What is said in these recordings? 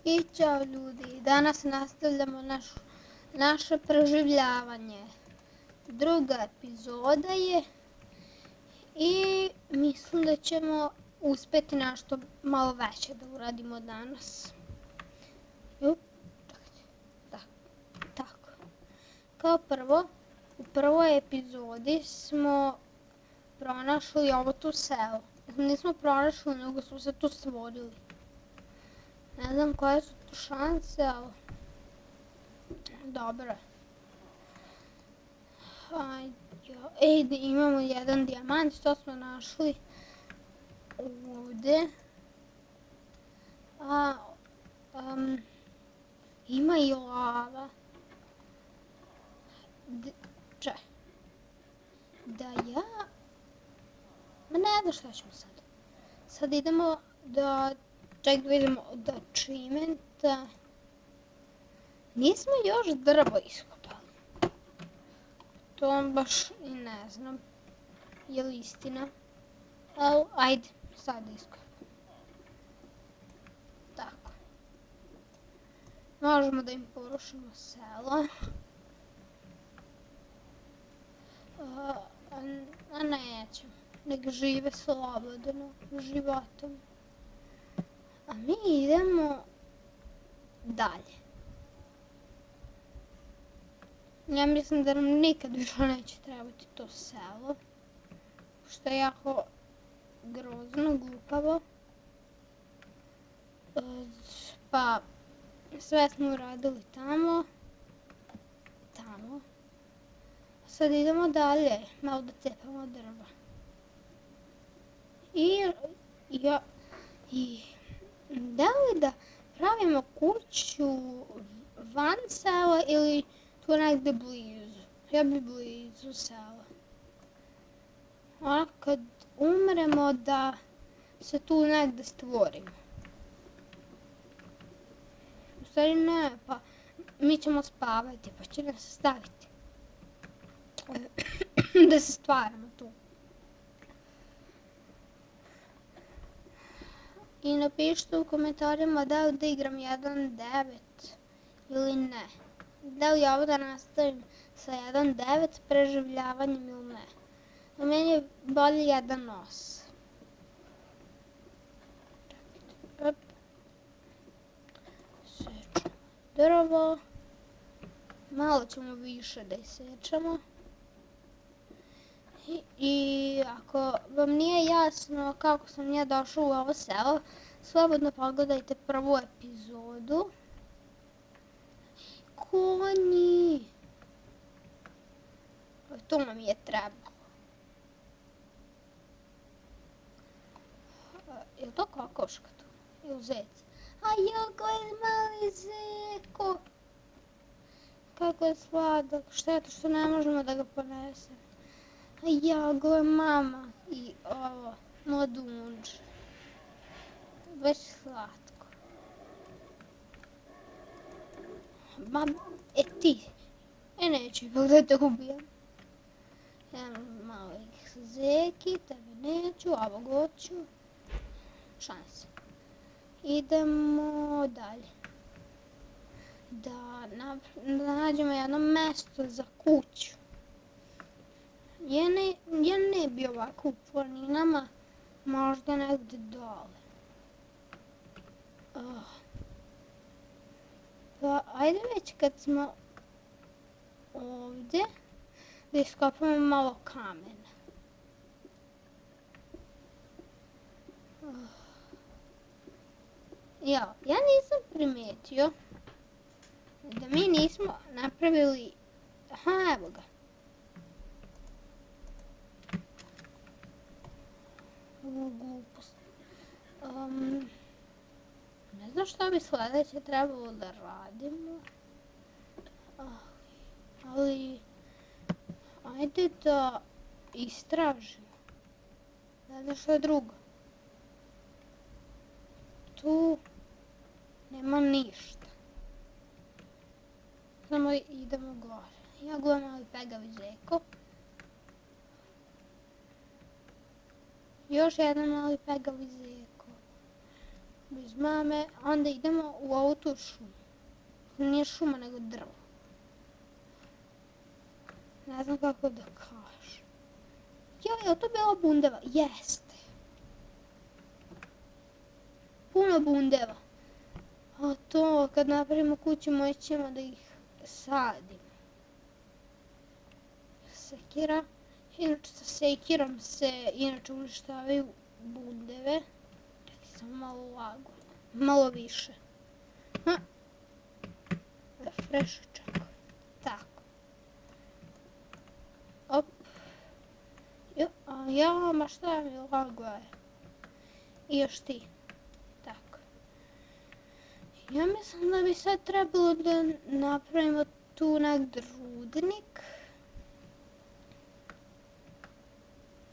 I ćao ljudi, danas nastavljamo naše preživljavanje. Druga epizoda je i mislim da ćemo uspjeti nešto malo veće da uradimo danas. Tako. Kao prvo, u prvoj epizodi smo pronašli ovo tu selo. Nismo pronašli, nego smo se tu stvorili. Ne znam koje su tu šanse, ali dobro. Imamo jedan dijamant, to smo našli ovdje. Ima i lava. Ne znam šta ćemo sad. Sad idemo da vidimo od achievementa. Nismo još drvo iskopali. To baš i ne znam. Je li istina? Ali ajde, sad iskopam. Tako. Možemo da im porušimo selo. A nećemo. Nek žive slobodno životom. A mi idemo dalje. Ja mislim da nam nikad više neće trebati to selo. Što je jako grozno, glupavo. Pa sve smo uradili tamo. Sad idemo dalje, malo da cepamo drva. Da li da pravimo kuću van sela ili tu negdje blizu? Ja bi blizu sela. Kad umremo da se tu negdje stvorimo. U stvari ne, pa mi ćemo spavati, pa će nas staviti. Da se stvaramo tu. I napišite u komentarima da li da igram 1.9 ili ne. Da li ovo da nastavim sa 1.9 preživljavanjem ili ne. A meni je bolje 1.8. Sečemo drvo. Malo ćemo više da isečemo. I ako vam nije jasno kako sam ja došla u ovo selo, slobodno pogledajte prvu epizodu. Konji! To nam je trebalo. Je li to kokoška tu? Ili zec? A joj, gledaj, mali zeko! Kako je sladak, šteta što ne možemo da ga ponesemo. A ja, gledaj, mama i ovo, mladunče. Baš slatko. Ti. Neću ipak da te ubijem. Malo ih zeki, tebe neću, ovo hoću. Šanse. Idemo dalje. Da nađemo jedno mjesto za kuću. Ja ne bi ovako u planinama, možda negdje dole. Pa ajde već kad smo ovdje da iskopamo malo kamena. Ja nisam primijetio da mi nismo napravili... Aha, evo ga. Ovo glupost. Ne znam što bi sljedeće trebalo da radimo. Ali... Ajde da istražimo. Ne znam što je drugo. Tu nema ništa. Samo idemo gore. Ja gledam mali pegavi zeko. Još jedan mali pegavi zeko. bez mame, onda idemo u ovu tu šumu. Nije šuma, nego drvo. Ne znam kako da kažem. Je li to bila bundeva? Jeste. Puno bundeva. A to, kad napravimo kuću, moći ćemo da ih sadimo. Sekira. Inače, sa sekirom se inače uništavaju bundeve. Čekaj, samo malo lago. Malo više. Refresh čekaj. Tako. Op. Ja, ma šta mi lago je. I još ti. Tako. Ja mislim da bi sad trebalo da napravimo tu negdje rudnik.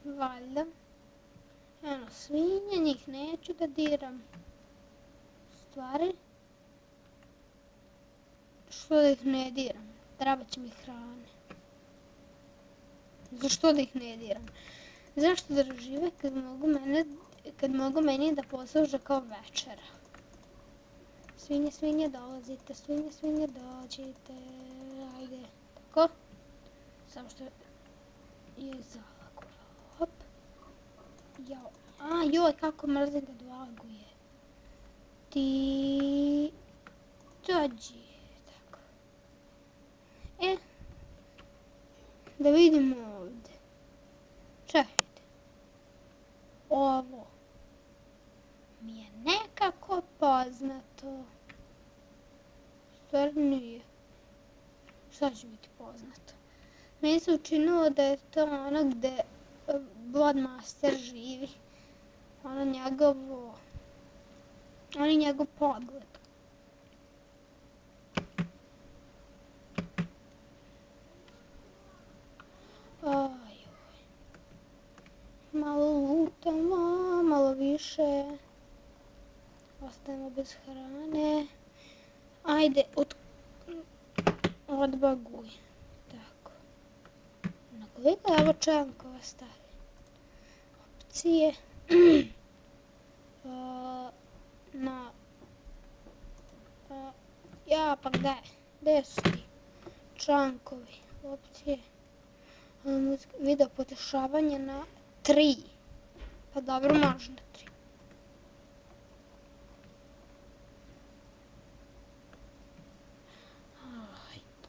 Valjda. Eno, svinje, njih neću da diram. Stvari. Što da ih ne diram? Treba će mi hrane. Zašto da ih ne diram? Zašto da žive kad mogu meni da posluže kao večera? Svinje, svinje, dolazite, svinje, svinje, dođite. Ajde. Tako. Samo što je zalaguralo. Hop. Jao. Joj, kako mrzim kad laguje. Ti... dođi. Tako. Da vidimo ovdje. Čekajte. Ovo mi je nekako poznato. Stvarno nije. Šta će biti poznato? Meni se učinilo da je to ono gde Bloodmaster živi. Ono njegov pogled. Malo lutamo, malo više. Ostajemo bez hrane. Ajde, odbaguj. Tako. Na koliko je ovo čankova stavi? Opcije. Pa gde su ti? Čankovi. Opcije. Video potešavanje na 3. Pa dobro, može na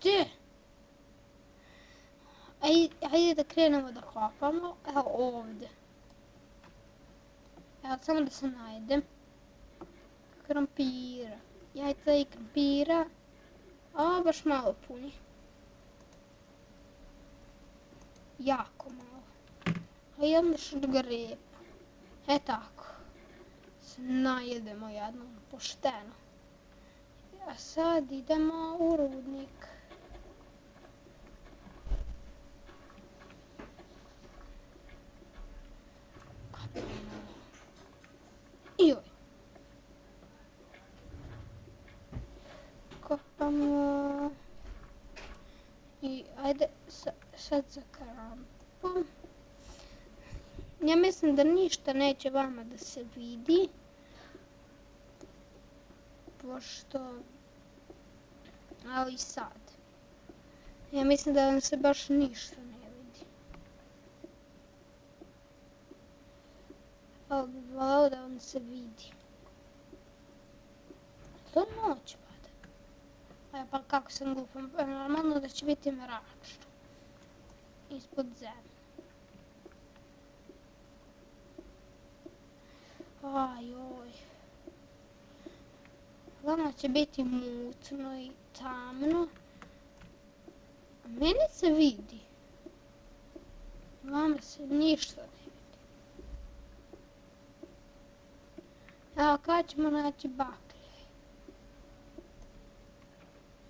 3. Ajde da krenemo da kopamo. Evo ovdje. Evo samo da se najdem. Krompira. Jajca i krompira. Baš malo puni. Jako malo. A jedno šargarepa. Tako. Se najedemo jednom pošteno. A sad idemo u rudnik. Joj. Kopamo. I ajde sad za krampom. Ja mislim da ništa neće vama da se vidi. Pošto... Ali sad. Ja mislim da vam se baš ništa ne vidi. Ali bi volao da vam se vidi. To noć pada. Pa kako sam glupa. Normalno da će biti mračno. Ispod zemlje. Joj. Vama će biti mutno i tamno. A meni se vidi. Vama se ništa ne vidi. Evo, kada ćemo naći baklje?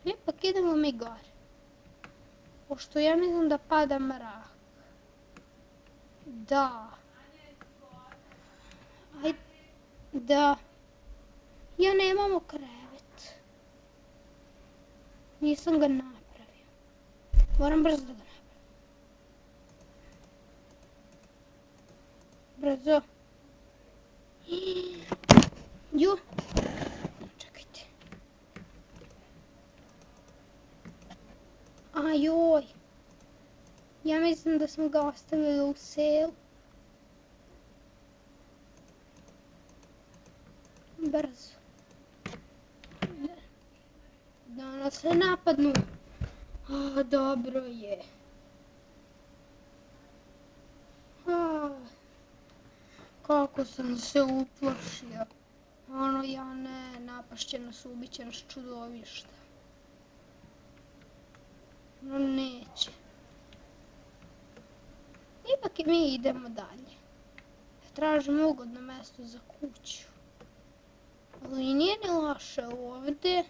Ipak idemo mi gore. Pošto ja mislim da pada mrak. Da. Ajde. Da. Ja nemamo krevet. Nisam ga napravio. Moram brzo da ga napravim. Brzo. Ju. Čekajte. Ajoj. Ja mislim da smo ga ostavili u selu. Brzo. Da nas ne napadnu. Dobro je. Kako sam se uplašio. Ja ne, napašće nas, ubiće nas čudovišta. No neće. Ipak i mi idemo dalje. Tražimo ugodno mjesto za kuću. Ali nije ni loše ovdje.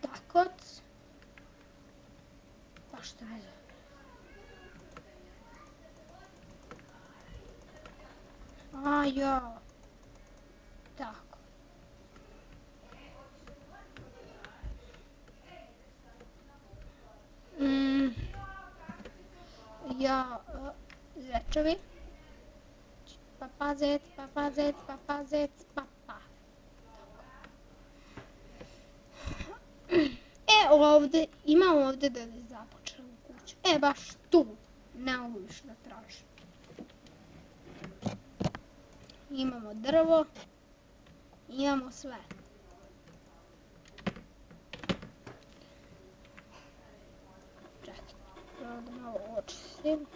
Tako. Pa što je? Ja. Tako. Zečevi. Papa zec, papa zec, papa zec, papa. Ovdje, imam ovdje da je započela kuću. Baš tu. Ne mogu više da tražim. Imamo drvo. Imamo sve. Čekaj, prvo da malo očistim.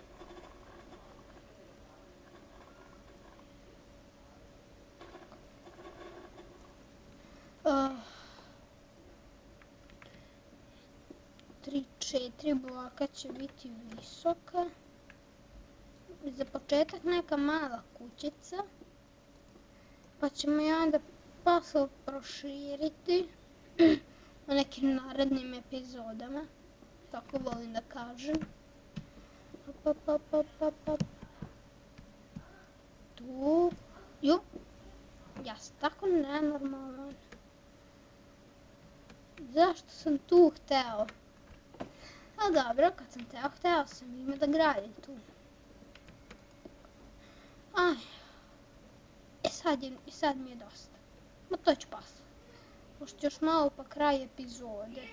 Tri, 4 bloka će biti visoka. Za početak neka mala kućica. Pa ćemo je onda posle proširiti u nekim narednim epizodama. Tako volim da kažem. Tu. Ja sam tako nenormalan. Zašto sam tu hteo? A dobro, kad sam hteo sam ime da gradim tu. I sad mi je dosta. Ma to ću posle. Pošto još malo pa kraj epizode.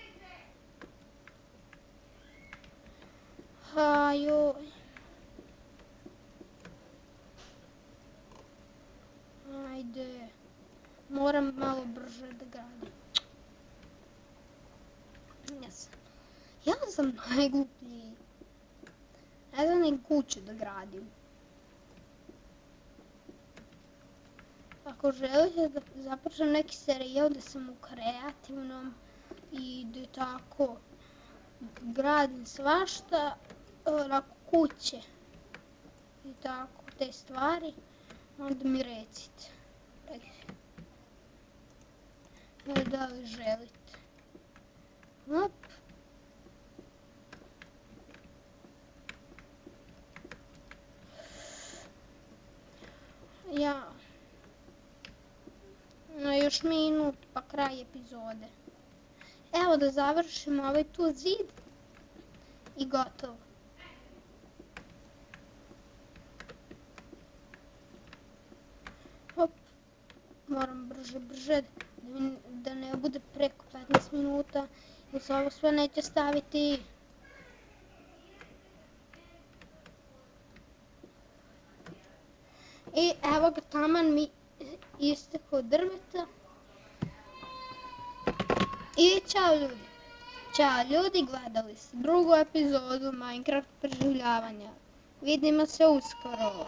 Joj. Ajde. Moram malo brže da gradim. Ja sam najgluplji. Ne znam ni kuću da gradim. Ako želite da započnem neki serijal da sam u kreativnom i da tako gradim svašta, onako kuće i tako te stvari, onda mi recite. Da li želite. Hop. Još minut pa kraj epizode. Evo da završimo ovaj tu zid i gotovo. Hop. Moram brže da ne bude preko 15 minuta jer se ovo sve neće staviti. I evo ga, taman mi isteklo drveta. I ćao ljudi. Ćao ljudi, gledali ste drugu epizodu Minecraft preživljavanja. Vidimo se uskoro.